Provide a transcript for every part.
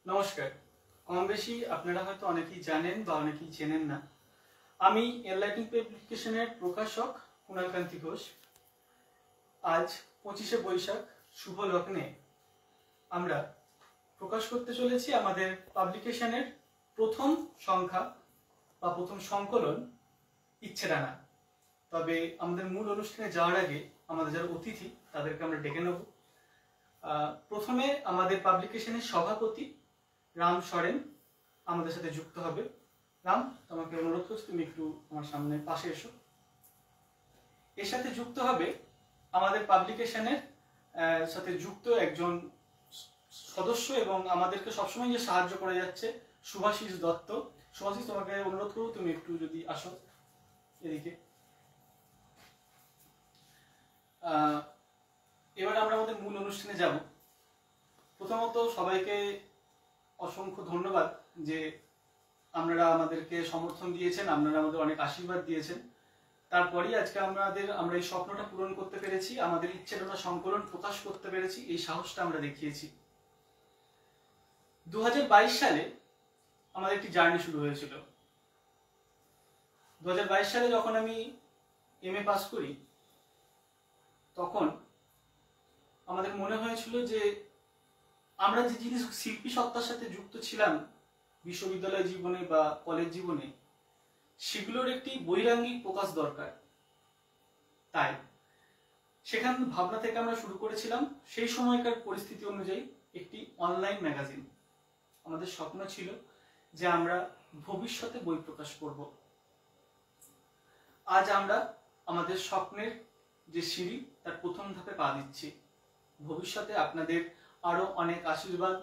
নমস্কার। কম বেশি আপনারা হয়তো অনেকেই জানেন বা অনেকেই চেনেন না। আমি এনলাইটিং পাবলিকেশনের প্রকাশক কুণালকান্তি ঘোষ। আজ 25শে বৈশাখ শুভ লগ্নে আমরা প্রকাশ করতে চলেছি আমাদের পাবলিকেশনের প্রথম সংখ্যা বা প্রথম সংকলন ইচ্ছে ডানা। তবে আমাদের মূল অনুষ্ঠানে যাওয়ার আগে আমাদের যারা অতিথি তাদেরকে আমরা ডেকে নেব। প্রথমে আমাদের পাবলিকেশনের সভাপতি রাম সরেন আমাদের সাথে যুক্ত হবে। রাম, তোমাকে অনুরোধ করছি তুমি একটু আমার সামনে পাশে এসো। এর সাথে যুক্ত হবে আমাদের পাবলিকেশনের সাথে যুক্ত একজন সদস্য এবং আমাদেরকে সবসময় যে সাহায্য করে যাচ্ছে শুভাশিস দত্ত। শুভাশিস, তোমাকে অনুরোধ করবো তুমি একটু যদি আসো এদিকে। এবার আমরা আমাদের মূল অনুষ্ঠানে যাব। প্রথমত সবাইকে অসংখ্য ধন্যবাদ যে আপনারা আমাদেরকে সমর্থন দিয়েছেন, আপনারা আমাদের অনেক আশীর্বাদ দিয়েছেন। তারপরেই আজকে আমরা এই স্বপ্নটা পূরণ করতে পেরেছি, আমাদের ইচ্ছে ডানা সংকলন প্রকাশ করতে পেরেছি, এই সাহসটা আমরা দেখিয়েছি। 2022 সালে আমাদের একটি জার্নি শুরু হয়েছিল। 2022 সালে যখন আমি MA পাস করি তখন আমাদের মনে হয়েছিল যে আমরা যে জিনিস শিল্পী সত্তার সাথে যুক্ত ছিলাম বিশ্ববিদ্যালয় জীবনে বা কলেজ জীবনে, সেগুলোর একটি বৈরাঙ্গিক প্রকাশ দরকার। তাই সেখান ভাবনা থেকে আমরা শুরু করেছিলাম সেই সময়কার পরিস্থিতি অনুযায়ী একটি অনলাইন ম্যাগাজিন। আমাদের স্বপ্ন ছিল যে আমরা ভবিষ্যতে বই প্রকাশ করব। আজ আমরা আমাদের স্বপ্নের যে সিঁড়ি তার প্রথম ধাপে পা দিচ্ছি। ভবিষ্যতে আপনাদের আরো অনেক আশীর্বাদ,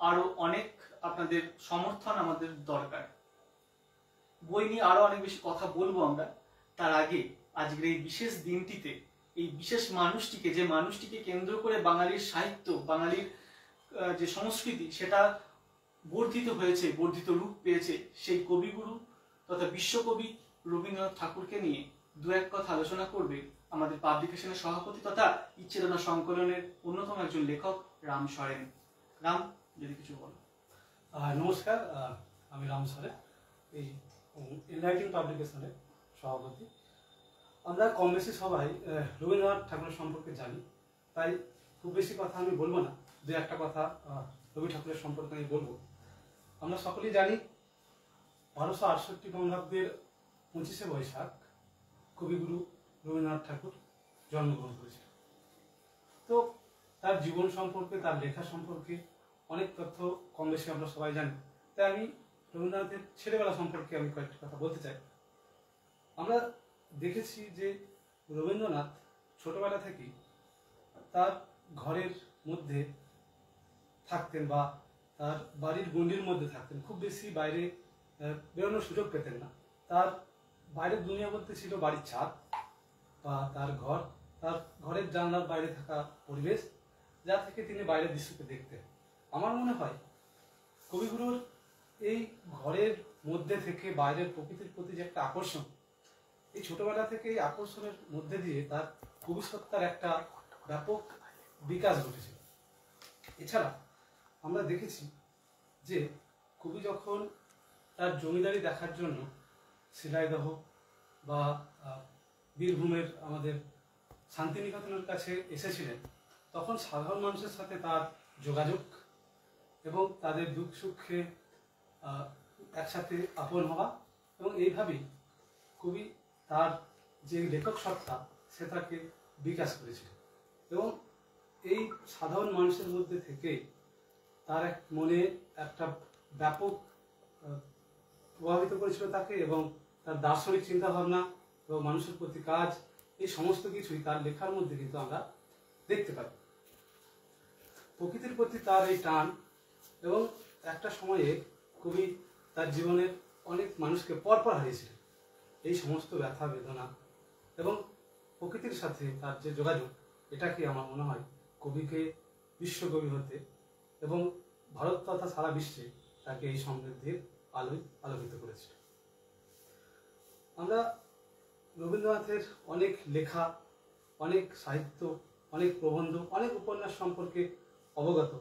আরো অনেক আপনাদের সমর্থন আমাদের দরকার। বই নিয়ে আরো অনেক বেশি কথা বলবো আমরা। তার আগে আজকের এই বিশেষ দিনটিতে এই বিশেষ মানুষটিকে, যে মানুষটিকে কেন্দ্র করে বাঙালির সাহিত্য, বাঙালির যে সংস্কৃতি সেটা বর্ধিত হয়েছে, বর্ধিত রূপ পেয়েছে, সেই কবিগুরু তথা বিশ্বকবি রবীন্দ্রনাথ ঠাকুরকে নিয়ে দু এক কথা আলোচনা করবে আমাদের পাবলিকেশনের সভাপতি তথা ইচ্ছে ডানা সংকলনের অন্যতম একজন লেখক রাম সরেন। রাম, যদি কিছু বলো। নমস্কার, আমি রাম সরেন, এই এনলাইটিং পাবলিকেশনের সভাপতি। আমরা কম বেশি সবাই রবীন্দ্রনাথ ঠাকুরের সম্পর্কে জানি, তাই খুব বেশি কথা আমি বলবো না। দু একটা কথা রবি ঠাকুরের সম্পর্কে আমি বলবো। আমরা সকলেই জানি 1268 বঙ্গাব্দের 25শে বৈশাখ কবিগুরু রবীন্দ্রনাথ ঠাকুর জন্মগ্রহণ করেছিল। তো তার জীবন সম্পর্কে, তার লেখা সম্পর্কে অনেক তথ্য কম বেশি আমরা সবাই জানি। তাই আমি রবীন্দ্রনাথের ছেলেবেলা সম্পর্কে আমি কয়েকটি কথা বলতে চাই। আমরা দেখেছি যে রবীন্দ্রনাথ ছোটবেলা থেকেই তার ঘরের মধ্যে থাকতেন বা তার বাড়ির গণ্ডির মধ্যে থাকতেন, খুব বেশি বাইরে বেরোনোর সুযোগ পেতেন না। তার বাইরের দুনিয়া বলতে ছিল বাড়ির ছাদ বা তার ঘর, তার ঘরের জানলার বাইরে থাকা পরিবেশ, যা থেকে তিনি বাইরের দৃশ্যকে দেখতেন। আমার মনে হয় কবিগুরুর এই ঘরের মধ্যে থেকে বাইরের প্রকৃতির প্রতি যে একটা আকর্ষণ, এই ছোটবেলা থেকে এই আকর্ষণের মধ্যে দিয়ে তার কবিসত্তার একটা ব্যাপক বিকাশ ঘটেছিল। এছাড়া আমরা দেখেছি যে কবি যখন তার জমিদারি দেখার জন্য শিলাইদহ বা বীরভূমের আমাদের শান্তিনিকেতনের কাছে এসেছিলেন, তখন সাধারণ মানুষের সাথে তার যোগাযোগ এবং তাদের দুঃখ সুখে একসাথে আপন হওয়া, এবং এইভাবেই কবি তার যে লেখক সত্তা সেটাকে বিকাশ করেছিল। এবং এই সাধারণ মানুষের মধ্যে থেকে তার এক মনে একটা ব্যাপক প্রভাবিত করেছিল তাকে, এবং তার দার্শনিক চিন্তাভাবনা এবং মানুষের প্রতি কাজ, এই সমস্ত কিছুই তার লেখার মধ্যে কিন্তু আমরা দেখতে পাই। প্রকৃতির প্রতি তার এই টান, এবং একটা সময়ে কবি তার জীবনের অনেক মানুষকে পরপর হারিয়েছিলেন। এই সমস্ত ব্যথা বেদনা এবং প্রকৃতির সাথে তার যে যোগাযোগ, এটাকে আমার মনে হয় কবিকে বিশ্বকবি হতে এবং ভারত তথা সারা বিশ্বে তাকে এই সমৃদ্ধির আলোয় আলোকিত করেছিল। আমরা রবীন্দ্রনাথের অনেক লেখা, অনেক সাহিত্য, অনেক প্রবন্ধ, অনেক উপন্যাস সম্পর্কে অবগত।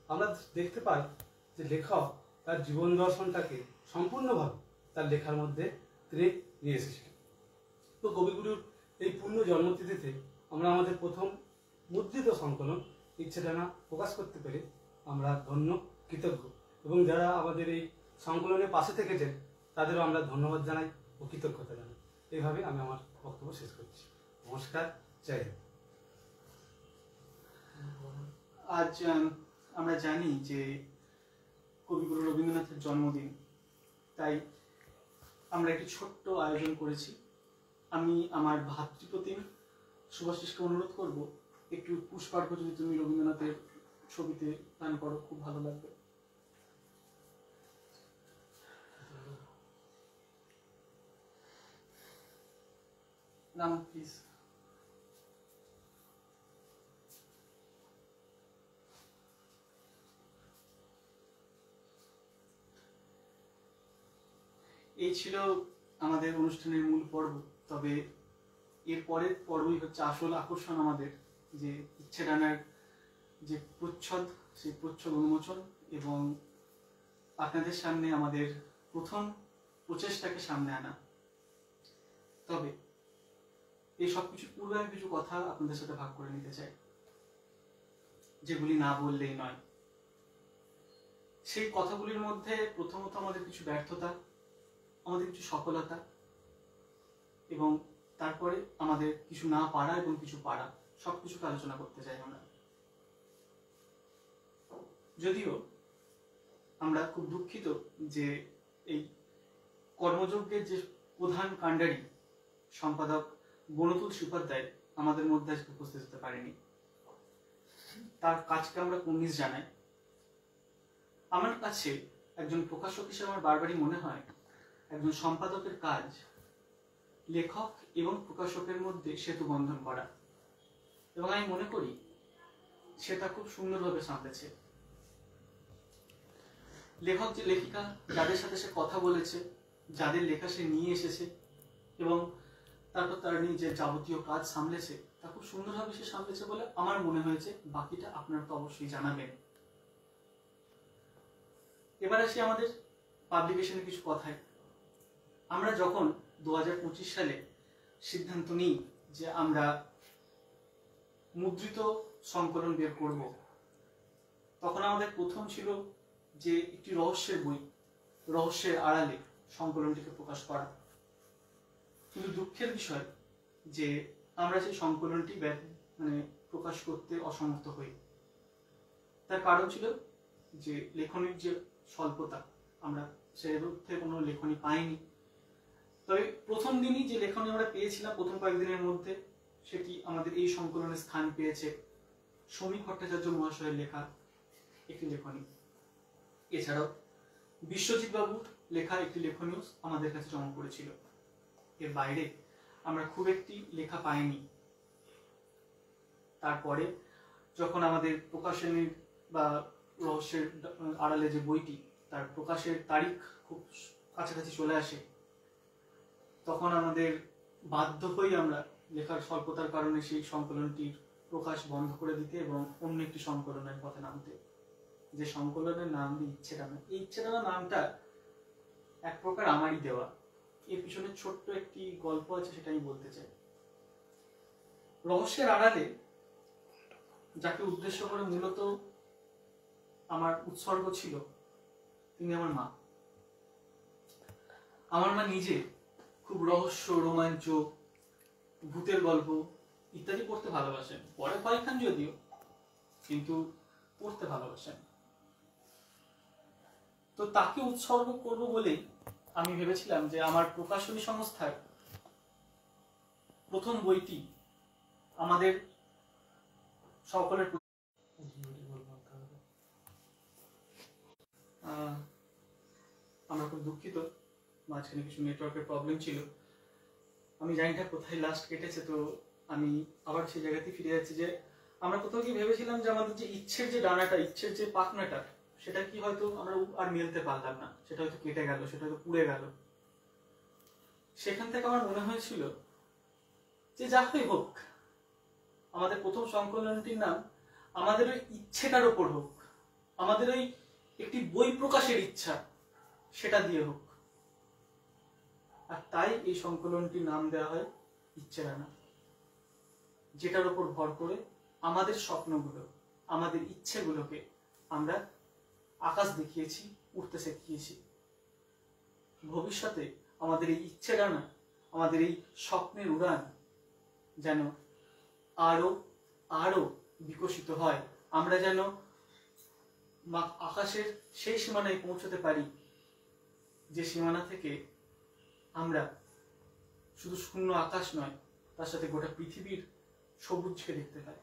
আমরা দেখতে পাই যে লেখক তার জীবন দর্শনটাকে সম্পূর্ণভাবে তার লেখার মধ্যে তিনি নিয়ে এসেছিলেন। তো কবিগুরুর এই পূর্ণ জন্মতিথিতে আমরা আমাদের প্রথম মুদ্রিত সংকলন ইচ্ছেডানা প্রকাশ করতে পেরে আমরা ধন্য, কৃতজ্ঞ, এবং যারা আমাদের এই সংকলনের পাশে থেকেছেন তাদেরও আমরা ধন্যবাদ জানাই ও কৃতজ্ঞতা জানাই। এইভাবে আমি আমার বক্তব্য শেষ করছি। নমস্কার, জয় হিন্দ। আজ আমরা জানি যে কবিগুরু রবীন্দ্রনাথের জন্মদিন, তাই আমরা একটি ছোট্ট আয়োজন করেছি। আমি আমার ভাতৃপ্রতিম শুভাশিসকে অনুরোধ করব, একটু পুষ্পার্ঘ্য যদি তুমি রবীন্দ্রনাথের ছবিতে দান করো, খুব ভালো লাগবে। রাম প্লিজ। এই ছিল আমাদের অনুষ্ঠানের মূল পর্ব। তবে এর পরের পর্বই হচ্ছে আসল আকর্ষণ আমাদের, যে ইচ্ছেডানার যে প্রচ্ছদ, সেই প্রচ্ছদ উন্মোচন এবং আপনাদের সামনে আমাদের প্রথম প্রচেষ্টাকে সামনে আনা। তবে এই সবকিছু পূর্বে আমি কিছু কথা আপনাদের সাথে ভাগ করে নিতে চাই, যেগুলি না বললেই নয়। সেই কথাগুলির মধ্যে প্রথমত আমাদের কিছু ব্যর্থতা, আমাদের কিছু সফলতা, এবং তারপরে আমাদের কিছু না পারা এবং কিছু পারা, সবকিছুকে আলোচনা করতে চাই আমরা। যদিও আমরা খুব দুঃখিত যে এই কর্মযজ্ঞের যে প্রধান কাণ্ডারি সম্পাদক বনতুলসী উপাধ্যায় আমাদের মধ্যে আজকে উপস্থিত হতে পারেনি, তার কাজকে আমরা কুর্নিশ জানাই। আমার কাছে একজন প্রকাশক হিসেবে আমার বারবারই মনে হয়, একজন সম্পাদকের কাজ লেখক এবং প্রকাশকের মধ্যে সেতু বন্ধন করা, এবং আমি মনে করি সেটা খুব সুন্দরভাবে সামলেছে। লেখক যে লেখিকা যাদের সাথে সে কথা বলেছে, যাদের লেখা সে নিয়ে এসেছে, এবং তারপর তার নিয়ে যে যাবতীয় কাজ সামলেছে, তা খুব সুন্দরভাবে সে সামলেছে বলে আমার মনে হয়েছে। বাকিটা আপনারা তো অবশ্যই জানাবেন। এবার আসি আমাদের পাবলিকেশনের কিছু কথায়। আমরা যখন 2025 সালে সিদ্ধান্ত নিই যে আমরা মুদ্রিত সংকলন বের করব, তখন আমাদের প্রথম ছিল যে একটি রহস্যের বই, রহস্যের আড়ালে সংকলনটিকে প্রকাশ করা। কিন্তু দুঃখের বিষয় যে আমরা সেই সংকলনটি প্রকাশ করতে অসমর্থ হই। তার কারণ ছিল যে লেখনির যে স্বল্পতা, আমরা সেই অর্থে কোনো লেখনী পাইনি। তবে প্রথম দিনই যে লেখনী আমরা পেয়েছিলাম, প্রথম কয়েকদিনের মধ্যে, সেটি আমাদের এই সংকলনে স্থান পেয়েছে। সমীক ভট্টাচার্য মহাশয়ের লেখা একটি লেখনী, এছাড়াও বিশ্বজিৎ বাবুর লেখা একটি লেখনীও আমাদের কাছে জমা পড়েছিল। এর বাইরে আমরা খুব একটি লেখা পাইনি। তারপরে যখন আমাদের প্রকাশনের বা রহস্যের আড়ালে যে বইটি, তার প্রকাশের তারিখ খুব কাছাকাছি চলে আসে, তখন আমাদের বাধ্য হই আমরা লেখার স্বল্পতার কারণে সেই সংকলনটির প্রকাশ বন্ধ করে দিতে এবং অন্য একটি সংকলনের পথে নামতে। যে সংকলনের নাম ইচ্ছেডানা, এই ইচ্ছেডানা নামটা এক প্রকার আমারই দেওয়া। এর পিছনে ছোট্ট একটি গল্প আছে, সেটা আমি বলতে চাই। রহস্যের আড়ালে যাকে উদ্দেশ্য করে মূলত আমার উৎসর্গ ছিল, তিনি আমার মা। আমার মা নিজে খুব রহস্য, রোমাঞ্চ, ভূতের গল্প ইত্যাদি পড়তে ভালোবাসেন। পরে ভয় খান যদিও, কিন্তু পড়তে ভালোবাসেন। তো তাকে উৎসর্গ করব বলেই আমি ভেবেছিলাম যে আমার প্রকাশনী সংস্থার প্রথম বইটি আমাদের সকলের আমরা খুব দুঃখিত, মাঝখানে কিছু নেটওয়ার্কের প্রবলেম ছিল। আমি জানি না কোথায় লাস্ট কেটেছে, তো আমি আবার সেই জায়গাতেই ফিরে যাচ্ছি যে আমরা কোথাও কি ভেবেছিলাম যে আমাদের যে ইচ্ছের যে ডানাটা, ইচ্ছের যে পাখনাটা, সেটা কি হয়তো আমরা আর মেলতে পারলাম না, সেটা হয়তো কেটে গেল, সেটা হয়তো পুড়ে গেল। সেখান থেকে আমার মনে হয়েছিল যে যা হয় হোক, আমাদের প্রথম সংকলনটির নাম আমাদের ওই ইচ্ছেটার ওপর হোক, আমাদের ওই একটি বই প্রকাশের ইচ্ছা, সেটা দিয়ে হোক। আর তাই এই সংকলনটির নাম দেওয়া হয় ইচ্ছেডানা, যেটার উপর ভর করে আমাদের স্বপ্নগুলো, আমাদের ইচ্ছেগুলোকে আমরা আকাশ দেখিয়েছি, উঠতে শিখিয়েছি। ভবিষ্যতে আমাদের এই ইচ্ছেডানা, আমাদের এই স্বপ্নের উড়ান যেন আরো আরো বিকশিত হয়, আমরা যেন আকাশের সেই সীমানায় পৌঁছতে পারি, যে সীমানা থেকে আমরা শুধু শূন্য আকাশ নয়, তার সাথে গোটা পৃথিবীর সবুজকে দেখতে পাই।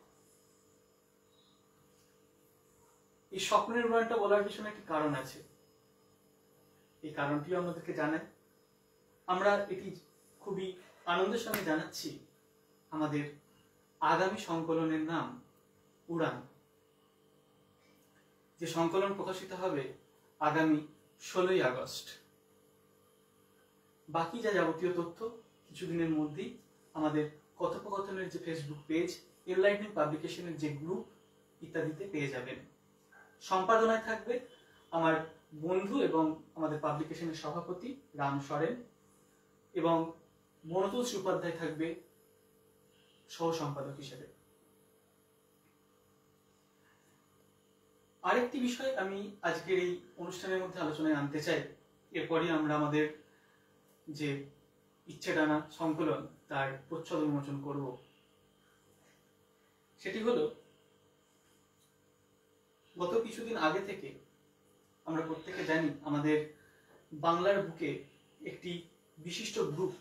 এই স্বপ্নের উড়ানটা বলার পিছনে একটি কারণ আছে, এই কারণটিও আমাদেরকে জানাই। আমরা এটি খুবই আনন্দের সঙ্গে জানাচ্ছি, আমাদের আগামী সংকলনের নাম উড়ান, যে সংকলন প্রকাশিত হবে আগামী 16ই আগস্ট। বাকি যা যাবতীয় তথ্য কিছুদিনের মধ্যেই আমাদের কথোপকথনের যে ফেসবুক পেজ, এনলাইটনিং পাবলিকেশনের যে গ্রুপ ইত্যাদিতে পেয়ে যাবেন। সম্পাদনায় থাকবে আমার বন্ধু এবং আমাদের পাবলিকেশনের সভাপতি রাম সরেন, এবং মনতুল উপাধ্যায় থাকবে সহ সম্পাদক হিসেবে। আরেকটি বিষয় আমি আজকের এই অনুষ্ঠানের মধ্যে আলোচনায় আনতে চাই, এরপরই আমরা আমাদের যে ইচ্ছেডানা সংকলন তার প্রচ্ছদ উন্মোচন করব। সেটি হলো, গত কিছুদিন আগে থেকে আমরা প্রত্যেকে জানি আমাদের বাংলার বুকে একটি বিশিষ্ট গ্রুপ,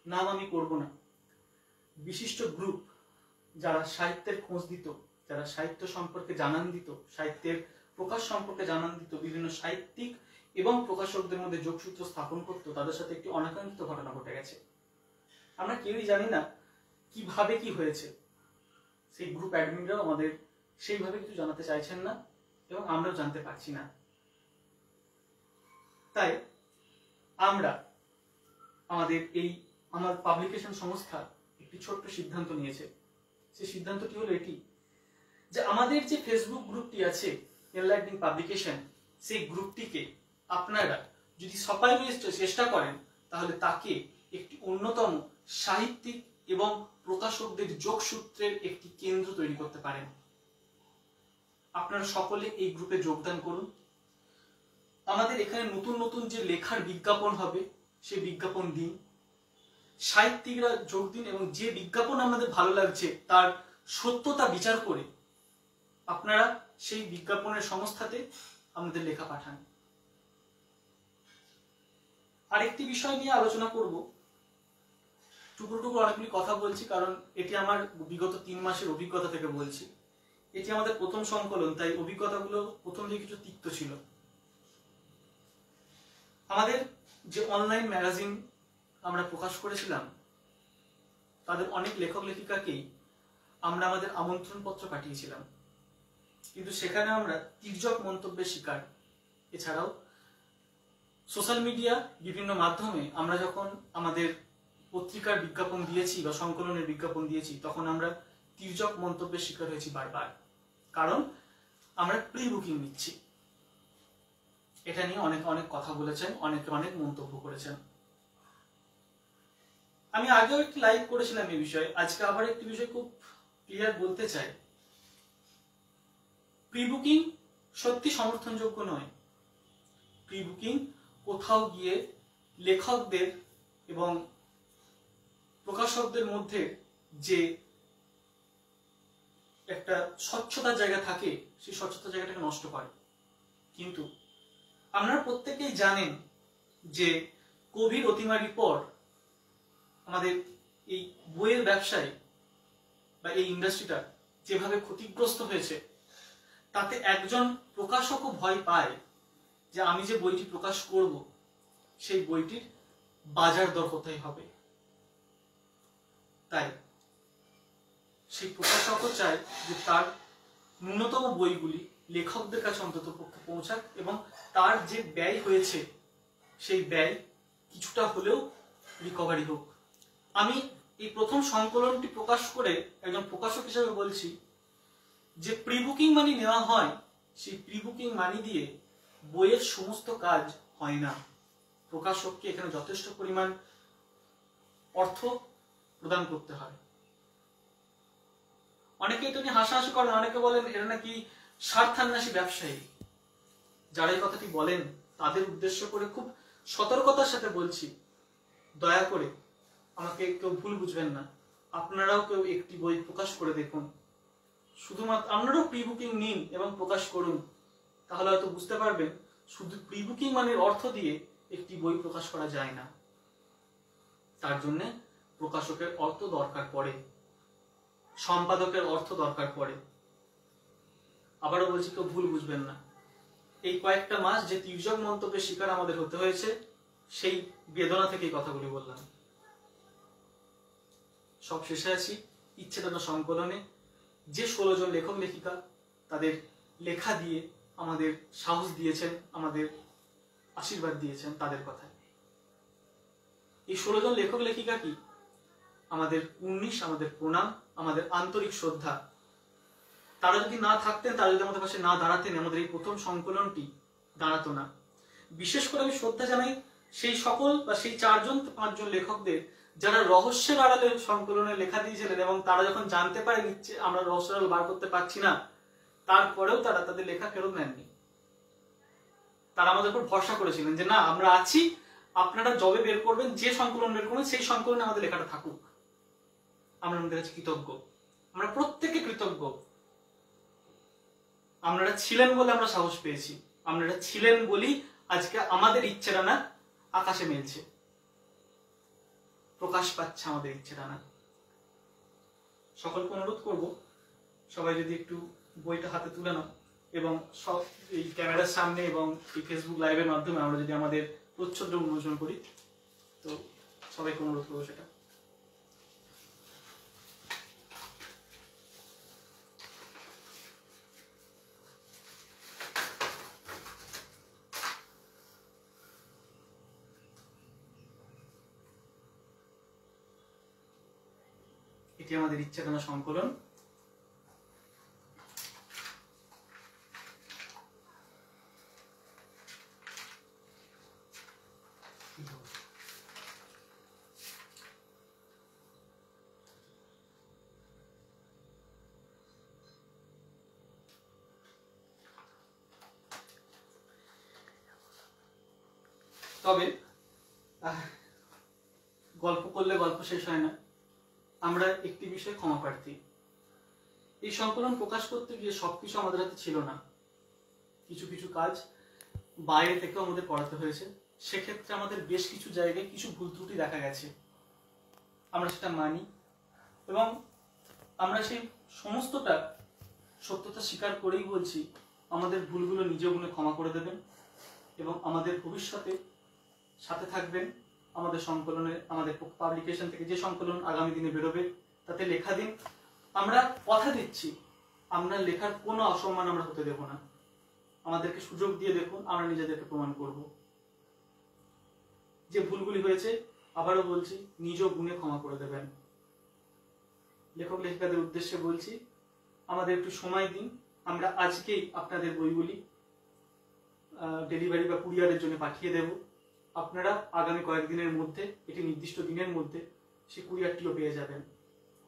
নাম আমি করব না, বিশিষ্ট গ্রুপ যারা সাহিত্যের খোঁজ দিত, যারা সাহিত্য সম্পর্কে জানান দিত, সাহিত্যের প্রকাশ সম্পর্কে জানান দিত, বিভিন্ন সাহিত্যিক এবং প্রকাশকদের মধ্যে যোগসূত্র স্থাপন করত, তাদের সাথে একটি অনাকাঙ্ক্ষিত ঘটনা ঘটে গেছে। আমরা কেউই জানি না কিভাবে কি হয়েছে, সেই গ্রুপ অ্যাডমিনরাও আমাদের সেইভাবে কিছু জানাতে চাইছেন না, এবং আমরাও জানতে পারছি না। তাই আমরা আমার পাবলিকেশন সংস্থা একটি ছোট্ট সিদ্ধান্ত নিয়েছে। সেই সিদ্ধান্তটি হলো এটি, যে আমাদের যে ফেসবুক গ্রুপটি আছে এনলাইটনিং পাবলিকেশন, সেই গ্রুপটিকে আপনারা যদি সবাই মিলে চেষ্টা করেন, তাহলে তাকে একটি অন্যতম সাহিত্যিক এবং প্রকাশকদের যোগসূত্রের একটি কেন্দ্র তৈরি করতে পারেন। আপনারা সকলে এই গ্রুপে যোগদান করুন। আমাদের এখানে নতুন নতুন যে লেখার বিজ্ঞাপন হবে, সেই বিজ্ঞাপন দিন, সাহিত্যিকরা যোগ দিন, এবং যে বিজ্ঞাপন আমাদের ভালো লাগছে তার সত্যতা বিচার করে আপনারা সেই বিজ্ঞাপনের সংস্থাতে আমাদের লেখা পাঠান। আরেকটি বিষয় নিয়ে আলোচনা করব, টুকরো টুকরো অনেকগুলি কথা বলছি, কারণ এটি আমার বিগত 3 মাসের অভিজ্ঞতা থেকে বলছি। এটি আমাদের প্রথম সংকলন, তাই অভিজ্ঞতাগুলো প্রথম দিকে কিছু তিক্ত ছিল। আমাদের যে অনলাইন ম্যাগাজিন আমরা প্রকাশ করেছিলাম, তাদের অনেক লেখক লেখিকাকেই আমরা আমাদের আমন্ত্রণ পত্র পাঠিয়েছিলাম, কিন্তু সেখানে আমরা তির্যক মন্তব্যের শিকার। এছাড়াও সোশ্যাল মিডিয়া বিভিন্ন মাধ্যমে আমরা যখন আমাদের পত্রিকার বিজ্ঞাপন দিয়েছি বা সংকলনের বিজ্ঞাপন দিয়েছি, তখন আমরা তির্যক মন্তব্যের শিকার হয়েছি বারবার, কারণ আমরা প্রি বুকিং নিচ্ছি। এটা নিয়ে অনেক অনেক কথা বলেছেন, অনেকে অনেক মন্তব্য করেছেন। আমি আগেও একটি লাইভ করেছিলাম এই বিষয়ে, আজকে আবার একটি বিষয় খুব ক্লিয়ার বলতে চাই। প্রি বুকিং সত্যি সমর্থনযোগ্য নয়। প্রি বুকিং কোথাও গিয়ে লেখকদের এবং প্রকাশকদের মধ্যে যে একটা স্বচ্ছতার জায়গা থাকে, সেই স্বচ্ছতার জায়গাটাকে নষ্ট করে। কিন্তু আপনারা প্রত্যেকেই জানেন যে কোভিড অতিমারির পর আমাদের এই বইয়ের ব্যবসায় বা এই ইন্ডাস্ট্রিটা যেভাবে ক্ষতিগ্রস্ত হয়েছে, তাতে একজন প্রকাশকও ভয় পায় যে আমি যে বইটি প্রকাশ করব, সেই বইটির বাজার দর কোথায় হবে। তাই সেই প্রকাশকও চায় যে তার ন্যূনতম বইগুলি লেখকদের কাছে অন্তত পক্ষে পৌঁছাক, এবং তার যে ব্যয় হয়েছে সেই ব্যয় কিছুটা হলেও রিকভারি হোক। আমি এই প্রথম সংকলনটি প্রকাশ করে একজন প্রকাশক হিসেবে বলছি যে প্রি বুকিং মানি নেওয়া হয়, সেই প্রি বুকিং মানি দিয়ে বইয়ের সমস্ত কাজ হয় না। প্রকাশককে এখানে যথেষ্ট পরিমাণ অর্থ প্রদান করতে হয়। অনেকে এটা নিয়ে হাসাহাসি করেন, অনেকে বলেন এরা নাকি স্বার্থান্বেষী ব্যবসায়ী। যারা এই কথাটি বলেন তাদের উদ্দেশ্য করে খুব সতর্কতার সাথে বলছি, দয়া করে আমাকে কেউ ভুল বুঝবেন না। আপনারাও কেউ একটি বই প্রকাশ করে দেখুন, শুধুমাত্র আপনারাও প্রি বুকিং নিন এবং প্রকাশ করুন, তাহলে হয়তো বুঝতে পারবেন শুধু প্রি বুকিং মানের অর্থ দিয়ে একটি বই প্রকাশ করা যায় না। তার জন্য প্রকাশকের অর্থ দরকার পড়ে, সম্পাদকের অর্থ দরকার পড়ে। আবারও বলছি, কেউ ভুল বুঝবেন না। এই কয়েকটা মাস যে তির্যক মন্তব্যের শিকার আমাদের হতে হয়েছে, সেই বেদনা থেকে এই কথাগুলি বললাম। সব শেষে আছি ইচ্ছেদানা সংকলনে যে 16 জন লেখক লেখিকা তাদের লেখা দিয়ে আমাদের সাহস দিয়েছেন, আমাদের আশীর্বাদ দিয়েছেন, তাদের কথায়। এই 16 জন লেখক লেখিকা কি আমাদের 19 আমাদের প্রণাম, আমাদের আন্তরিক শ্রদ্ধা। তারা যদি না থাকতেন, তারা যদি আমাদের পাশে না দাঁড়াতেন, আমাদের এই প্রথম সংকলনটি দাঁড়াতো না। বিশেষ করে আমি শ্রদ্ধা জানাই সেই সকল বা সেই 4-5 জন লেখকদের যারা রহস্যের আড়ালে সংকলনে লেখা দিয়েছিলেন, এবং তারা যখন জানতে পারে নিচ্ছে আমরা রহস্যের আড়াল বার করতে পারছি না, তারপরেও তারা তাদের লেখা ফেরত নেননি। তারা আমাদের উপর ভরসা করেছিলেন যে না, আমরা আছি, আপনারা যবে বের করবেন, যে সংকলন বের করবেন, সেই সংকলনে আমাদের লেখাটা থাকুক। আমরা আমাদের কাছে কৃতজ্ঞ, আমরা প্রত্যেকে কৃতজ্ঞ। আপনারা ছিলেন বলে আমরা সাহস পেয়েছি, আপনারা ছিলেন বলি আজকে আমাদের ইচ্ছেটা না আকাশে মেলছে, প্রকাশ পাচ্ছে আমাদের ইচ্ছেটা না। সকলকে অনুরোধ করব, সবাই যদি একটু বইটা হাতে তুলে নাও, এবং সব এই ক্যামেরার সামনে এবং এই ফেসবুক লাইভের মাধ্যমে আমরা যদি আমাদের প্রচ্ছদ উন্মোচন করি, তো সবাইকে অনুরোধ করবো সেটা। এটি আমাদের ইচ্ছেদানা সংকলন। তবে গল্প করলে গল্প শেষ হয় না। আমরা একটি বিষয়ে ক্ষমা প্রার্থী। এই সংকলন প্রকাশ করতে গিয়ে সবকিছু আমাদের হাতে ছিল না। কিছু কিছু কাজ বাইরে থেকে আমাদের করাতে হয়েছে। সেক্ষেত্রে আমাদের বেশ কিছু জায়গায় কিছু ভুল ত্রুটি দেখা গেছে, আমরা সেটা মানি, এবং আমরা সেই সমস্তটা সত্যতা স্বীকার করেই বলছি, আমাদের ভুলগুলো নিজ গুণে ক্ষমা করে দেবেন এবং আমাদের ভবিষ্যতে সাথে থাকবেন। আমাদের সংকলনে, আমাদের পাবলিকেশন থেকে যে সংকলন আগামী দিনে বেরোবে তাতে লেখা দিন। আমরা কথা দিচ্ছি, আমরা লেখার কোনো অসম্মান আমরা হতে দেব না। আমাদেরকে সুযোগ দিয়ে দেখুন, আমরা নিজেদেরকে প্রমাণ করব। যে ভুলগুলি হয়েছে আবারও বলছি, নিজ গুণে ক্ষমা করে দেবেন। লেখক লেখিকাদের উদ্দেশ্যে বলছি, আমাদের একটু সময় দিন। আমরা আজকেই আপনাদের বইগুলি ডেলিভারি বা কুরিয়ারের জন্য পাঠিয়ে দেব। আপনারা আগামী কয়েকদিনের মধ্যে, এটি নির্দিষ্ট দিনের মধ্যে, সেই কুরিয়ারটিও পেয়ে যাবেন।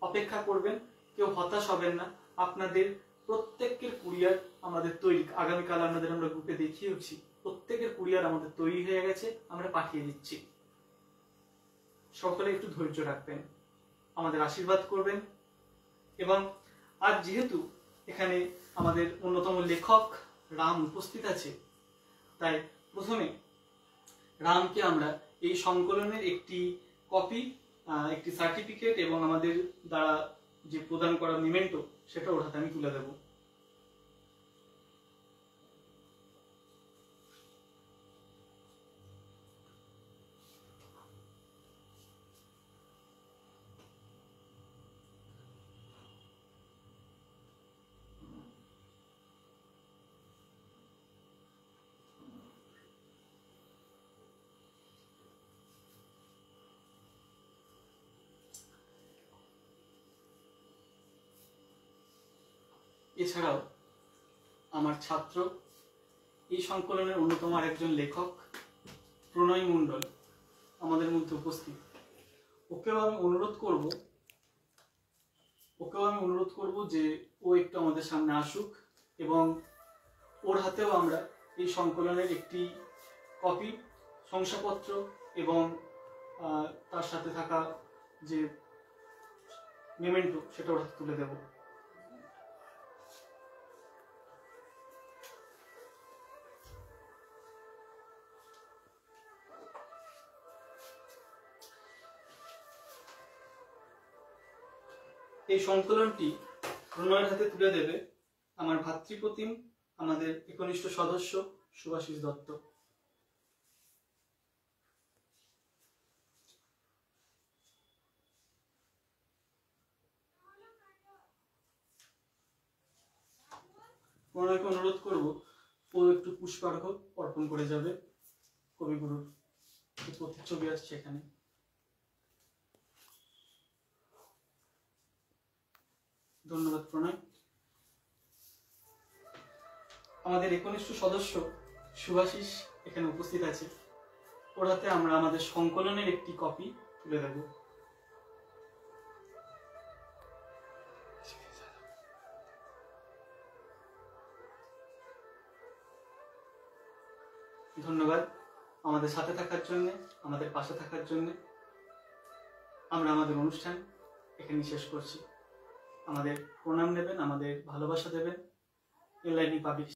অপেক্ষা করবেন, কেউ হতাশ হবেন না। আপনাদের প্রত্যেকের কুরিয়ার আমাদের তৈরি। আগামীকাল আপনাদের আমরা গ্রুপে দেখিয়েছি, প্রত্যেকের কুরিয়ার আমাদের তৈরি হয়ে গেছে, আমরা পাঠিয়ে দিচ্ছি। সকলে একটু ধৈর্য রাখবেন, আমাদের আশীর্বাদ করবেন। এবং আজ যেহেতু এখানে আমাদের অন্যতম লেখক রাম উপস্থিত আছে, তাই প্রথমে রামকে আমরা এই সংকলনের একটি কপি, একটি সার্টিফিকেট এবং আমাদের দ্বারা যে প্রদান করা মেমেন্টো, সেটা ওর হাতে আমি তুলে দেব। এছাড়াও আমার ছাত্র এই সংকলনের অন্যতম আরেকজন লেখক প্রণয় মণ্ডল আমাদের মধ্যে উপস্থিত। ওকেও আমি অনুরোধ করব যে ও একটু আমাদের সামনে আসুক এবং ওর হাতেও আমরা এই সংকলনের একটি কপি, শংসাপত্র এবং তার সাথে থাকা যে মেমেন্টো সেটা ওর হাতে তুলে দেব। এই সংকলনটি প্রণয়ের হাতে তুলে দেবে আমার ভাতৃপ্রতিম, আমাদের একনিষ্ঠ সদস্য সুভাষিস দত্ত। প্রণয়কে অনুরোধ করব ও একটু পুষ্পার্ঘ্য অর্পণ করে যাবে কবিগুরুর প্রতিচ্ছবি আছে সেখানে। ধন্যবাদ প্রণয়। আমাদের একনিষ্ঠ সদস্য সুভাষিস এখানে উপস্থিত আছে, ওর হাতে আমরা আমাদের সংকলনের একটি কপি তুলে দেব। ধন্যবাদ আমাদের সাথে থাকার জন্য, আমাদের পাশে থাকার জন্য। আমরা আমাদের অনুষ্ঠান এখানে শেষ করছি। আমাদের প্রণাম নেবেন, আমাদের ভালোবাসা দেবেন। Enlightening public